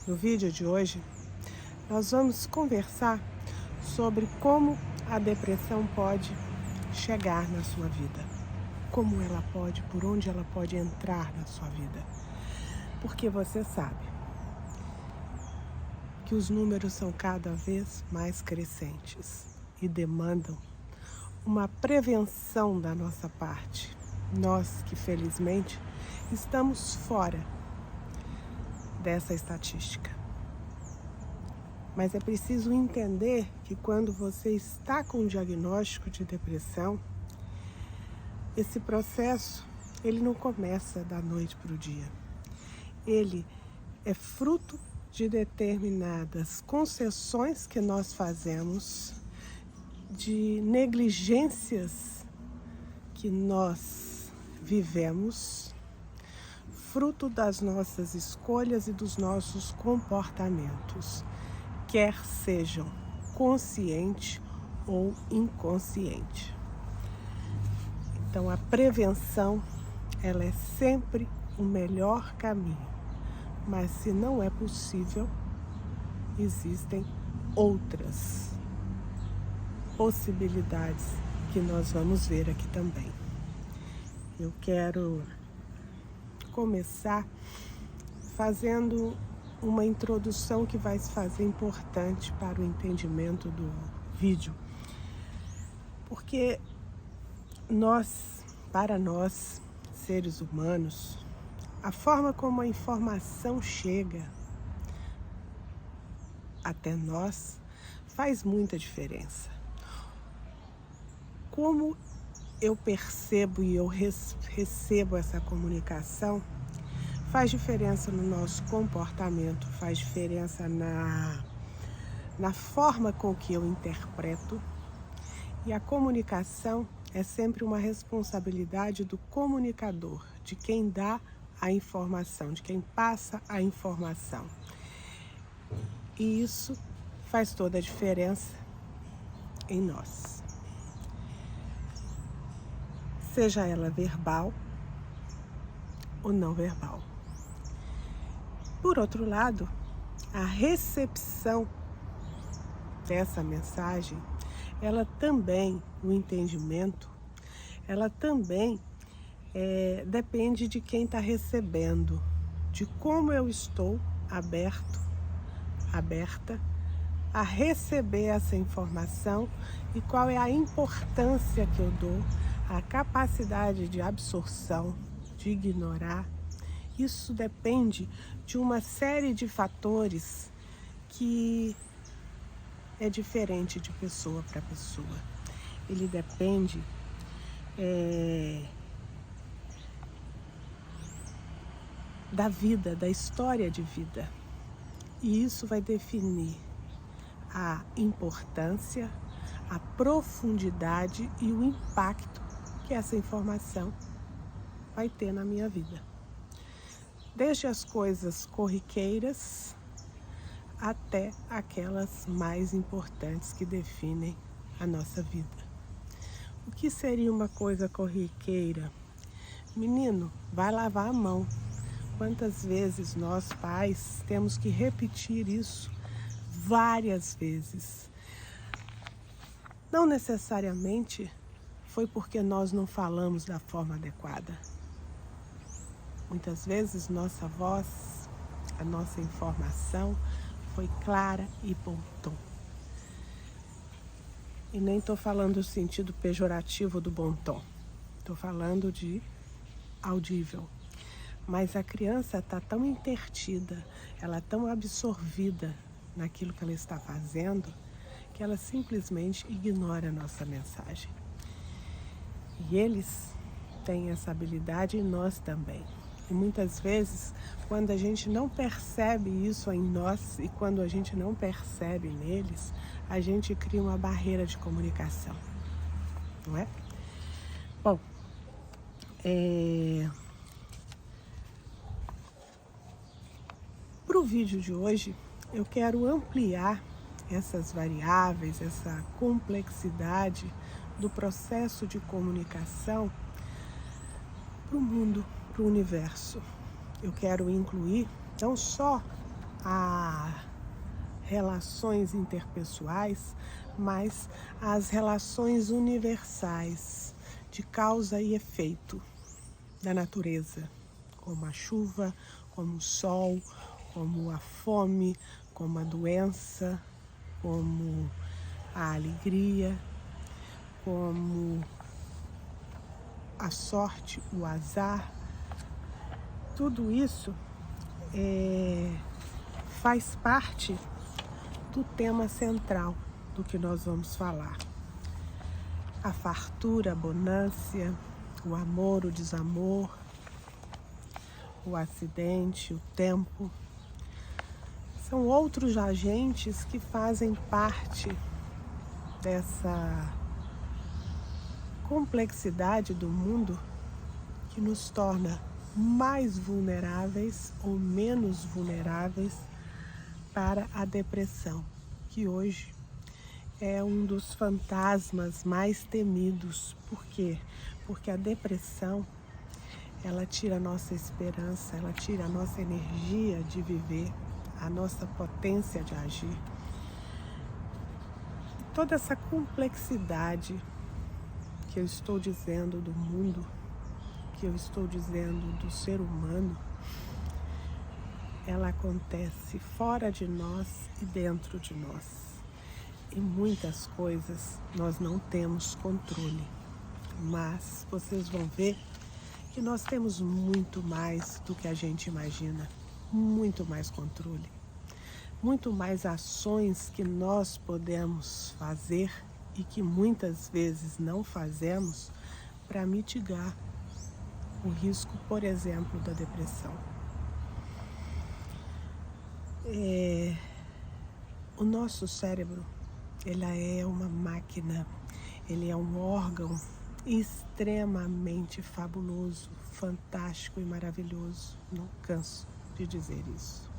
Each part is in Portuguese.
No vídeo de hoje, nós vamos conversar sobre como a depressão pode chegar na sua vida. Como ela pode, por onde ela pode entrar na sua vida. Porque você sabe que os números são cada vez mais crescentes e demandam uma prevenção da nossa parte. Nós que felizmente estamos fora dessa estatística. Mas é preciso entender que quando você está com um diagnóstico de depressão, esse processo, ele não começa da noite para o dia. Ele é fruto de determinadas concessões que nós fazemos, de negligências que nós vivemos, fruto das nossas escolhas e dos nossos comportamentos, quer sejam consciente ou inconsciente. Então a prevenção, ela é sempre o melhor caminho, mas se não é possível, existem outras possibilidades que nós vamos ver aqui também. Eu quero começar fazendo uma introdução que vai se fazer importante para o entendimento do vídeo. Porque para nós, seres humanos, a forma como a informação chega até nós faz muita diferença. Como eu percebo e eu recebo essa comunicação, faz diferença no nosso comportamento, faz diferença na forma com que eu interpreto. E a comunicação é sempre uma responsabilidade do comunicador, de quem dá a informação, de quem passa a informação. E isso faz toda a diferença em nós. Seja ela verbal ou não verbal. Por outro lado, a recepção dessa mensagem, ela também, o entendimento, ela também depende de quem está recebendo, de como eu estou aberta a receber essa informação e qual é a importância que eu dou, a capacidade de absorção, de ignorar. Isso depende de uma série de fatores que é diferente de pessoa para pessoa. Ele depende da vida, da história de vida. E isso vai definir a importância, a profundidade e o impacto que essa informação vai ter na minha vida. Desde as coisas corriqueiras até aquelas mais importantes que definem a nossa vida. O que seria uma coisa corriqueira? Menino, vai lavar a mão. Quantas vezes nós, pais, temos que repetir isso várias vezes? Não necessariamente foi porque nós não falamos da forma adequada. Muitas vezes nossa voz, a nossa informação foi clara e bom tom. E nem estou falando do sentido pejorativo do bom tom. Estou falando de audível. Mas a criança está tão intertida, ela tão absorvida naquilo que ela está fazendo, que ela simplesmente ignora a nossa mensagem. E eles têm essa habilidade e nós também. E muitas vezes, quando a gente não percebe isso em nós e quando a gente não percebe neles, a gente cria uma barreira de comunicação, não é? Bom, para o vídeo de hoje, eu quero ampliar essas variáveis, essa complexidade do processo de comunicação para o mundo, para o universo. Eu quero incluir não só a relações interpessoais, mas as relações universais de causa e efeito da natureza, como a chuva, como o sol, como a fome, como a doença, como a alegria, como a sorte, o azar. Tudo isso faz parte do tema central do que nós vamos falar. A fartura, a bonância, o amor, o desamor, o acidente, o tempo. São outros agentes que fazem parte dessa complexidade do mundo que nos torna mais vulneráveis ou menos vulneráveis para a depressão, que hoje é um dos fantasmas mais temidos. Por quê? Porque a depressão, ela tira a nossa esperança, ela tira a nossa energia de viver, a nossa potência de agir. Toda essa complexidade que eu estou dizendo do mundo, que eu estou dizendo do ser humano, ela acontece fora de nós e dentro de nós. E muitas coisas nós não temos controle, mas vocês vão ver que nós temos muito mais do que a gente imagina, muito mais controle, muito mais ações que nós podemos fazer e que muitas vezes não fazemos para mitigar o risco, por exemplo, da depressão. O nosso cérebro, ele é uma máquina, ele é um órgão extremamente fabuloso, fantástico e maravilhoso. Não canso de dizer isso.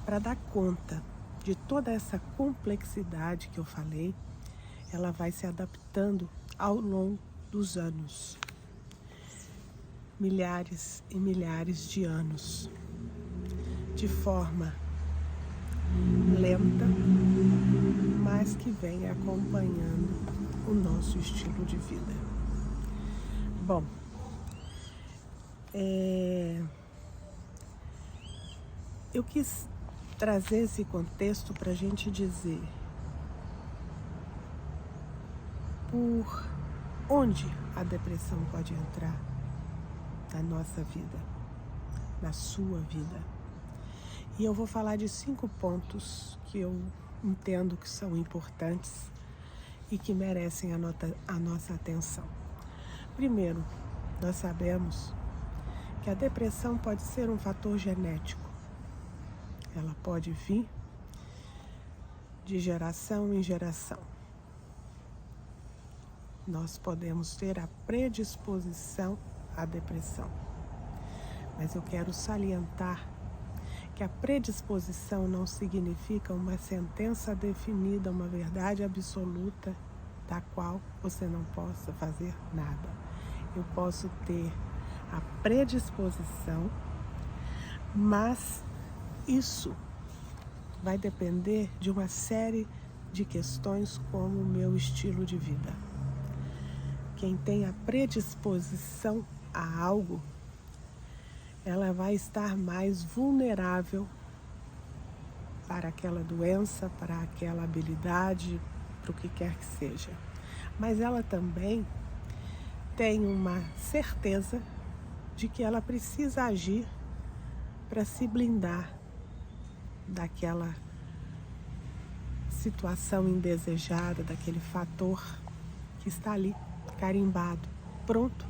Para dar conta de toda essa complexidade que eu falei, ela vai se adaptando ao longo dos anos. Milhares e milhares de anos, de forma lenta, mas que vem acompanhando o nosso estilo de vida. Bom, eu quis trazer esse contexto para a gente dizer por onde a depressão pode entrar na nossa vida, na sua vida. E eu vou falar de 5 pontos que eu entendo que são importantes e que merecem a nossa atenção. Primeiro, nós sabemos que a depressão pode ser um fator genético. Ela pode vir de geração em geração. Nós podemos ter a predisposição à depressão. Mas eu quero salientar que a predisposição não significa uma sentença definida, uma verdade absoluta da qual você não possa fazer nada. Eu posso ter a predisposição, mas isso vai depender de uma série de questões como o meu estilo de vida. Quem tem a predisposição a algo, ela vai estar mais vulnerável para aquela doença, para aquela habilidade, para o que quer que seja. Mas ela também tem uma certeza de que ela precisa agir para se blindar daquela situação indesejada, daquele fator que está ali, carimbado, pronto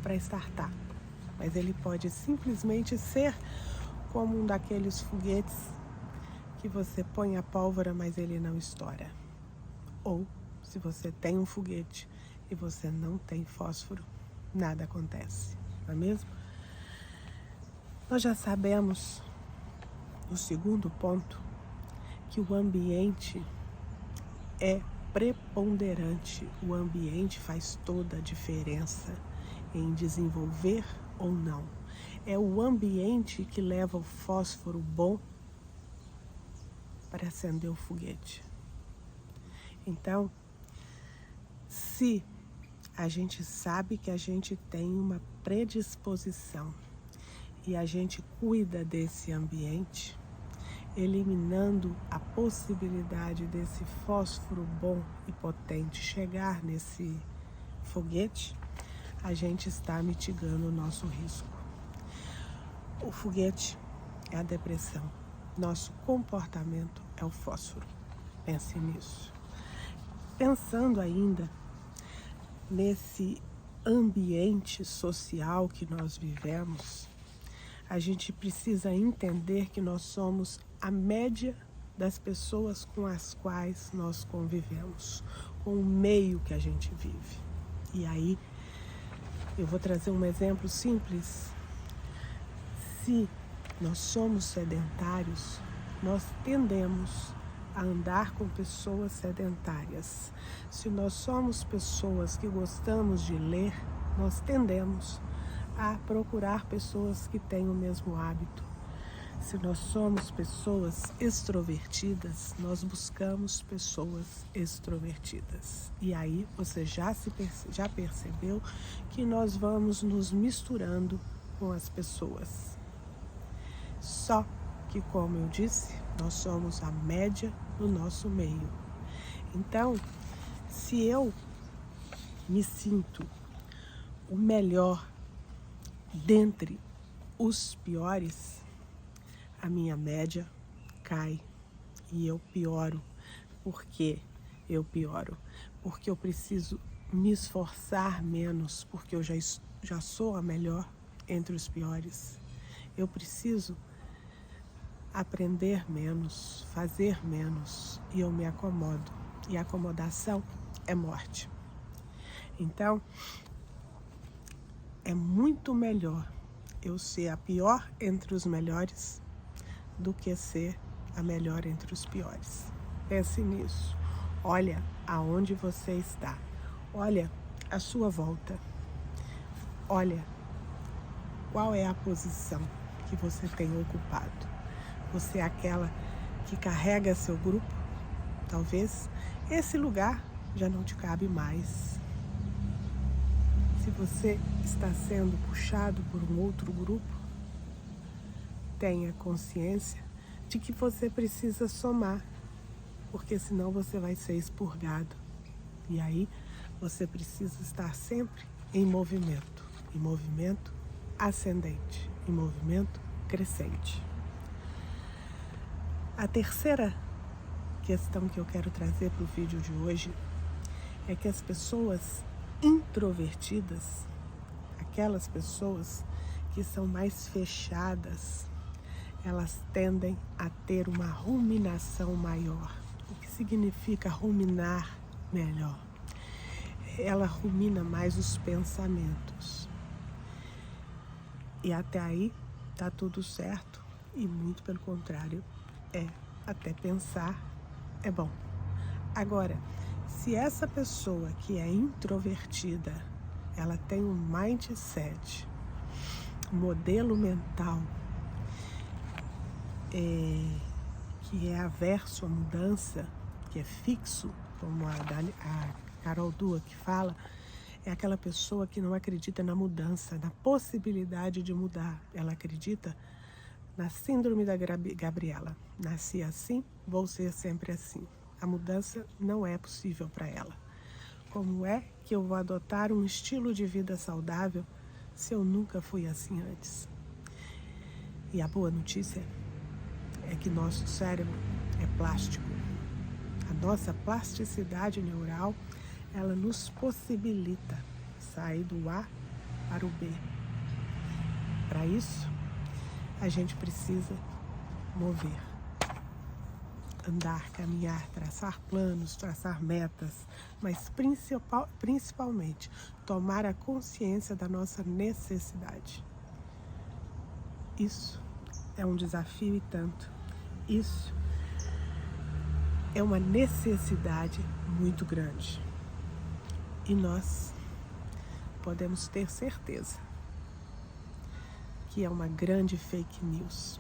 para startar. Mas ele pode simplesmente ser como um daqueles foguetes que você põe a pólvora, mas ele não estoura. Ou, se você tem um foguete e você não tem fósforo, nada acontece, não é mesmo? Nós já sabemos, no segundo ponto, que o ambiente é preponderante. O ambiente faz toda a diferença em desenvolver ou não. É o ambiente que leva o fósforo bom para acender o foguete. Então, se a gente sabe que a gente tem uma predisposição e a gente cuida desse ambiente, eliminando a possibilidade desse fósforo bom e potente chegar nesse foguete, a gente está mitigando o nosso risco. O foguete é a depressão. Nosso comportamento é o fósforo. Pense nisso. Pensando ainda nesse ambiente social que nós vivemos, a gente precisa entender que nós somos a média das pessoas com as quais nós convivemos, com o meio que a gente vive. E aí, eu vou trazer um exemplo simples. Se nós somos sedentários, nós tendemos a andar com pessoas sedentárias. Se nós somos pessoas que gostamos de ler, nós tendemos a procurar pessoas que têm o mesmo hábito. Se nós somos pessoas extrovertidas, nós buscamos pessoas extrovertidas. E aí você já percebeu que nós vamos nos misturando com as pessoas. Só que, como eu disse, nós somos a média do nosso meio. Então, se eu me sinto o melhor dentre os piores, a minha média cai e eu pioro. Por que eu pioro? Porque eu preciso me esforçar menos, porque eu já sou a melhor entre os piores. Eu preciso aprender menos, fazer menos, e eu me acomodo. E acomodação é morte. Então, é muito melhor eu ser a pior entre os melhores do que ser a melhor entre os piores. Pense nisso. Olha aonde você está. Olha a sua volta. Olha qual é a posição que você tem ocupado. Você é aquela que carrega seu grupo? Talvez esse lugar já não te cabe mais. Se você está sendo puxado por um outro grupo, tenha consciência de que você precisa somar, porque senão você vai ser expurgado. E aí você precisa estar sempre em movimento ascendente, em movimento crescente. A terceira questão que eu quero trazer para o vídeo de hoje é que as pessoas introvertidas, aquelas pessoas que são mais fechadas, elas tendem a ter uma ruminação maior. O que significa ruminar melhor? Ela rumina mais os pensamentos. E até aí tá tudo certo e muito pelo contrário, até pensar é bom. Agora, se essa pessoa que é introvertida, ela tem um mindset, um modelo mental que é averso à mudança, que é fixo, como a Carol Dweck fala, é aquela pessoa que não acredita na mudança, na possibilidade de mudar. Ela acredita na síndrome da Gabriela. Nasci assim, vou ser sempre assim. A mudança não é possível para ela. Como é que eu vou adotar um estilo de vida saudável se eu nunca fui assim antes? E a boa notícia é que nosso cérebro é plástico. A nossa plasticidade neural, ela nos possibilita sair do A para o B. Para isso, a gente precisa mover, andar, caminhar, traçar planos, traçar metas, mas principalmente tomar a consciência da nossa necessidade. Isso é um desafio e tanto. Isso é uma necessidade muito grande. E nós podemos ter certeza que é uma grande fake news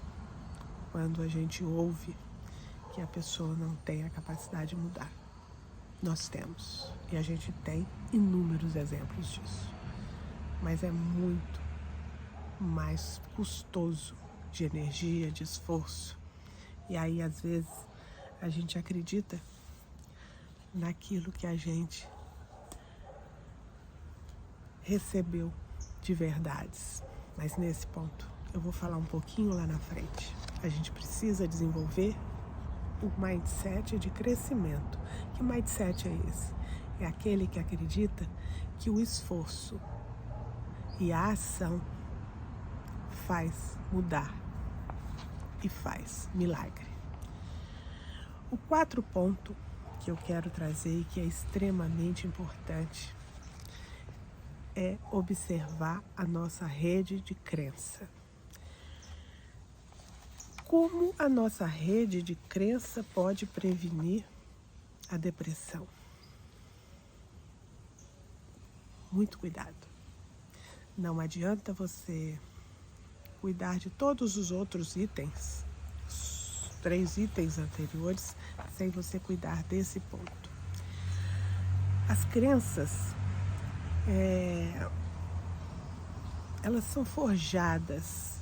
quando a gente ouve que a pessoa não tem a capacidade de mudar. Nós temos, e a gente tem inúmeros exemplos disso. Mas é muito mais custoso de energia, de esforço. E aí, às vezes, a gente acredita naquilo que a gente recebeu de verdades. Mas nesse ponto, eu vou falar um pouquinho lá na frente. A gente precisa desenvolver o mindset de crescimento. Que mindset é esse? É aquele que acredita que o esforço e a ação faz mudar e faz milagre. O 4º ponto que eu quero trazer e que é extremamente importante é observar a nossa rede de crença. Como a nossa rede de crença pode prevenir a depressão? Muito cuidado. Não adianta você cuidar de todos os outros itens, os 3 itens anteriores, sem você cuidar desse ponto. As crenças, elas são forjadas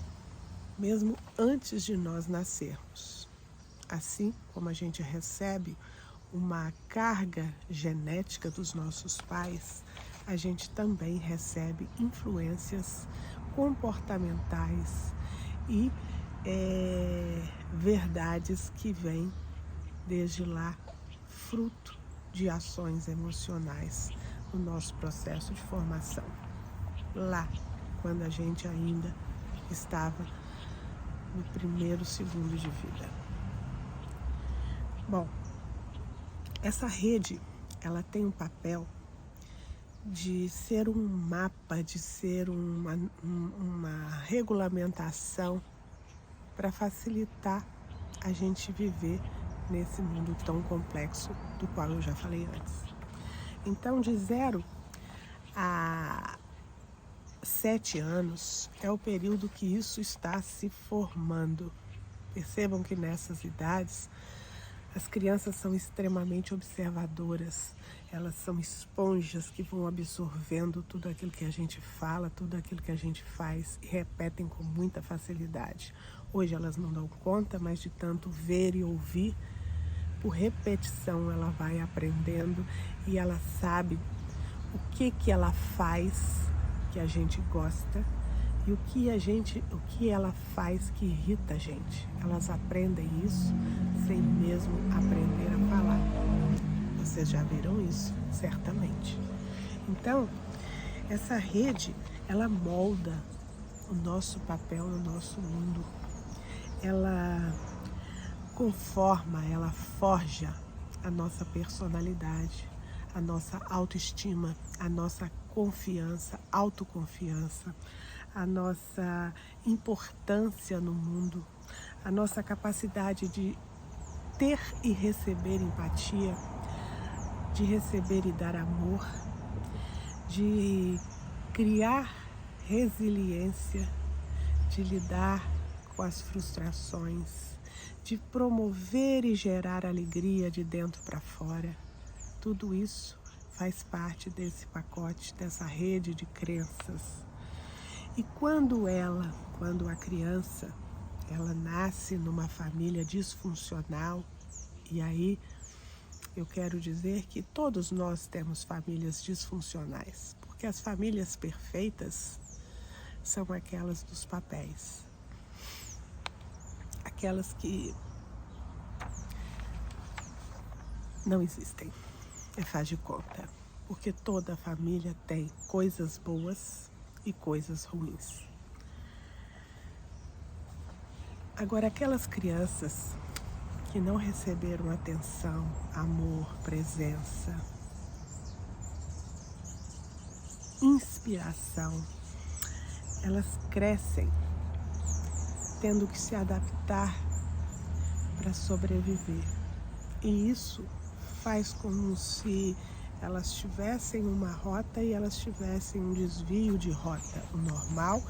mesmo antes de nós nascermos. Assim como a gente recebe uma carga genética dos nossos pais, a gente também recebe influências comportamentais e verdades que vêm desde lá, fruto de ações emocionais no nosso processo de formação. Lá, quando a gente ainda estava no 1º segundo de vida. Bom, essa rede, ela tem um papel de ser um mapa, de ser uma regulamentação para facilitar a gente viver nesse mundo tão complexo do qual eu já falei antes. Então, de 0 a 7 anos é o período que isso está se formando. Percebam que nessas idades as crianças são extremamente observadoras, elas são esponjas que vão absorvendo tudo aquilo que a gente fala, tudo aquilo que a gente faz e repetem com muita facilidade. Hoje elas não dão conta, mas de tanto ver e ouvir, por repetição ela vai aprendendo e ela sabe o que ela faz que a gente gosta e o que ela faz que irrita a gente. Elas aprendem isso sem mesmo aprender a falar. Vocês já viram isso, certamente. Então, essa rede, ela molda o nosso papel no nosso mundo. Ela conforma, ela forja a nossa personalidade, a nossa autoestima, a nossa confiança, autoconfiança, a nossa importância no mundo, a nossa capacidade de ter e receber empatia, de receber e dar amor, de criar resiliência, de lidar com as frustrações, de promover e gerar alegria de dentro para fora. Tudo isso faz parte desse pacote, dessa rede de crenças. E quando a criança, ela nasce numa família disfuncional, e aí eu quero dizer que todos nós temos famílias disfuncionais, porque as famílias perfeitas são aquelas dos papéis, aquelas que não existem, faz de conta, porque toda família tem coisas boas e coisas ruins. Agora, aquelas crianças que não receberam atenção, amor, presença, inspiração, elas crescem tendo que se adaptar para sobreviver. E isso faz como se elas tivessem uma rota e elas tivessem um desvio de rota. O normal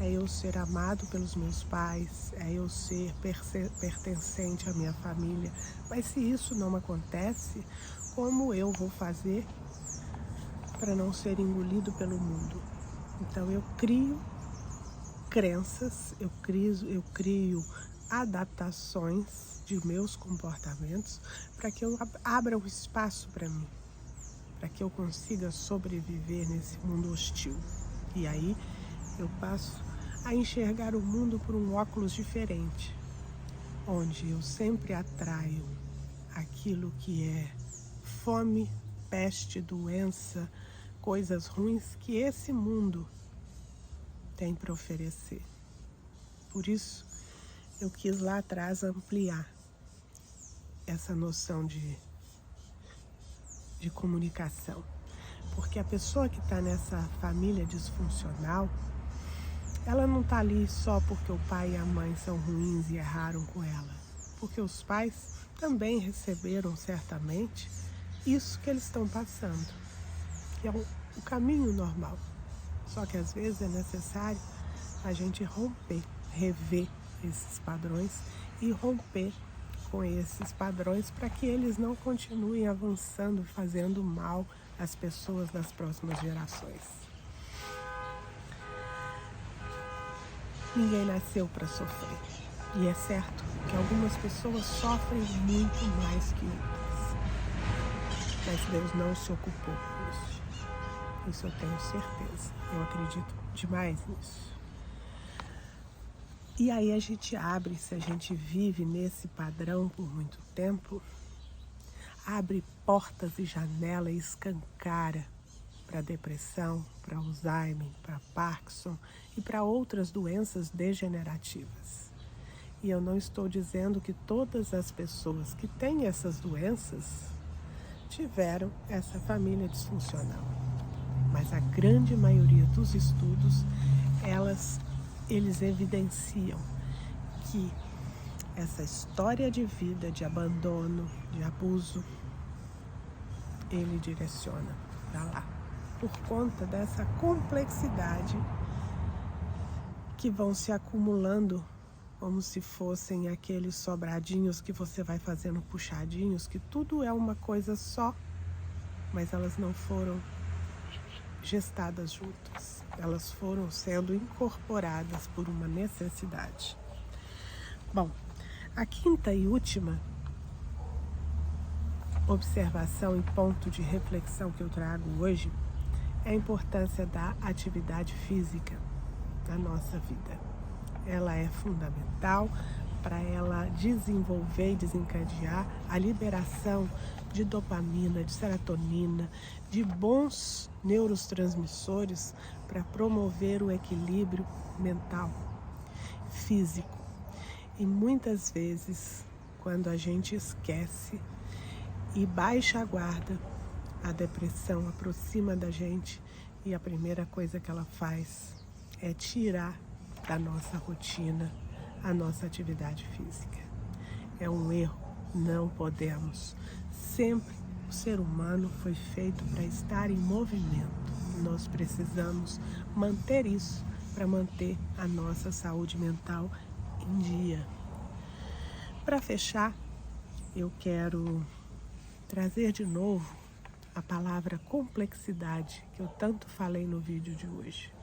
é eu ser amado pelos meus pais, é eu ser pertencente à minha família. Mas se isso não acontece, como eu vou fazer para não ser engolido pelo mundo? Então eu crio crenças, eu crio adaptações de meus comportamentos para que eu abra um espaço para mim, para que eu consiga sobreviver nesse mundo hostil. E aí eu passo a enxergar o mundo por um óculos diferente, onde eu sempre atraio aquilo que é fome, peste, doença, coisas ruins que esse mundo tem para oferecer. Por isso, eu quis lá atrás ampliar essa noção de comunicação. Porque a pessoa que está nessa família disfuncional, ela não está ali só porque o pai e a mãe são ruins e erraram com ela. Porque os pais também receberam certamente isso que eles estão passando, que é o caminho normal. Só que às vezes é necessário a gente romper, rever esses padrões e romper com esses padrões para que eles não continuem avançando, fazendo mal às pessoas das próximas gerações. Ninguém nasceu para sofrer. E é certo que algumas pessoas sofrem muito mais que outras. Mas Deus não se ocupou com isso. Isso eu tenho certeza. Eu acredito demais nisso. E aí a gente abre, se a gente vive nesse padrão por muito tempo, abre portas e janelas e escancara para depressão, para Alzheimer, para Parkinson e para outras doenças degenerativas. E eu não estou dizendo que todas as pessoas que têm essas doenças tiveram essa família disfuncional. Mas a grande maioria dos estudos, eles evidenciam que essa história de vida, de abandono, de abuso, ele direciona para lá, por conta dessa complexidade que vão se acumulando como se fossem aqueles sobradinhos que você vai fazendo puxadinhos, que tudo é uma coisa só, mas elas não foram gestadas juntas. Elas foram sendo incorporadas por uma necessidade. Bom, a quinta e última observação e ponto de reflexão que eu trago hoje é a importância da atividade física na nossa vida. Ela é fundamental para ela desenvolver e desencadear a liberação de dopamina, de serotonina, de bons neurotransmissores para promover o equilíbrio mental, físico. E muitas vezes, quando a gente esquece e baixa a guarda, a depressão aproxima da gente e a primeira coisa que ela faz é tirar da nossa rotina a nossa atividade física. É um erro, não podemos. Sempre o ser humano foi feito para estar em movimento. Nós precisamos manter isso para manter a nossa saúde mental em dia. Para fechar, eu quero trazer de novo a palavra complexidade que eu tanto falei no vídeo de hoje.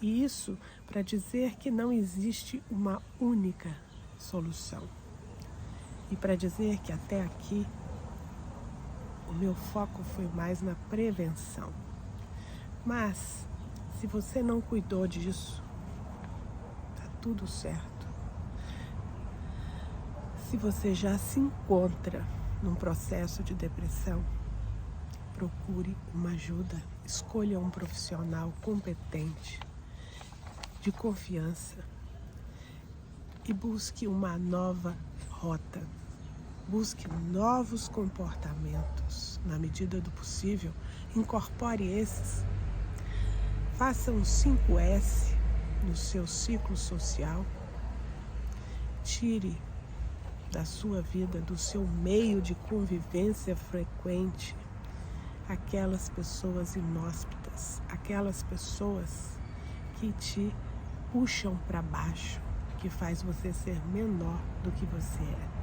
E isso para dizer que não existe uma única solução. E para dizer que até aqui o meu foco foi mais na prevenção. Mas se você não cuidou disso, tá tudo certo. Se você já se encontra num processo de depressão, procure uma ajuda, escolha um profissional competente, de confiança e busque uma nova rota. Busque novos comportamentos. Na medida do possível, incorpore esses. Faça um 5S no seu ciclo social. Tire da sua vida, do seu meio de convivência frequente, aquelas pessoas inóspitas, aquelas pessoas que te puxam para baixo, que faz você ser menor do que você é.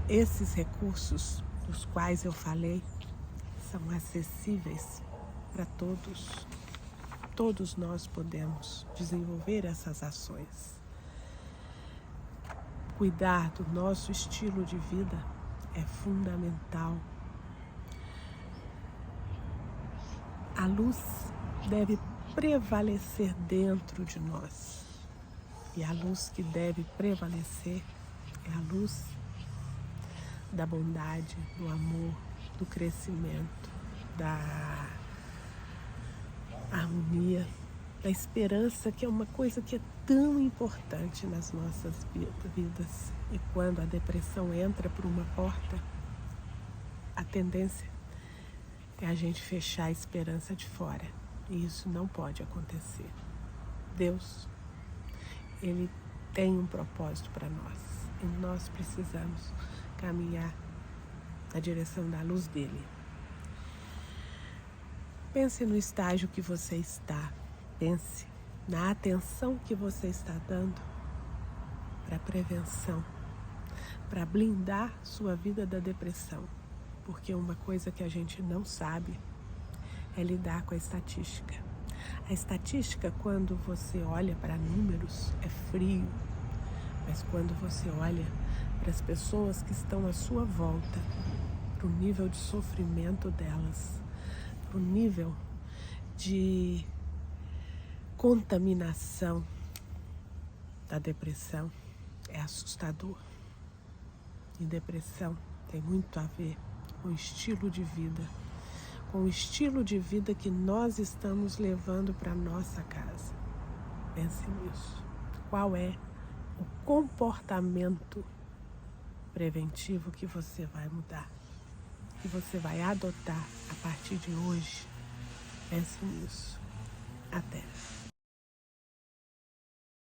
Esses recursos dos quais eu falei são acessíveis para todos. Todos nós podemos desenvolver essas ações. Cuidar do nosso estilo de vida é fundamental. A luz deve prevalecer dentro de nós. E a luz que deve prevalecer é a luz da bondade, do amor, do crescimento, da harmonia, da esperança, que é uma coisa que é tão importante nas nossas vidas. E quando a depressão entra por uma porta, a tendência é a gente fechar a esperança de fora. E isso não pode acontecer. Deus, Ele tem um propósito para nós. E nós precisamos caminhar na direção da luz dele. Pense no estágio que você está. Pense na atenção que você está dando para a prevenção, para blindar sua vida da depressão. Porque uma coisa que a gente não sabe é lidar com a estatística. A estatística, quando você olha para números, é frio. Mas quando você olha para as pessoas que estão à sua volta, para o nível de sofrimento delas, para o nível de contaminação da depressão, é assustador. E depressão tem muito a ver com o estilo de vida, com o estilo de vida que nós estamos levando para nossa casa. Pense nisso. Qual é o comportamento preventivo que você vai mudar, que você vai adotar a partir de hoje? Pense nisso. Até.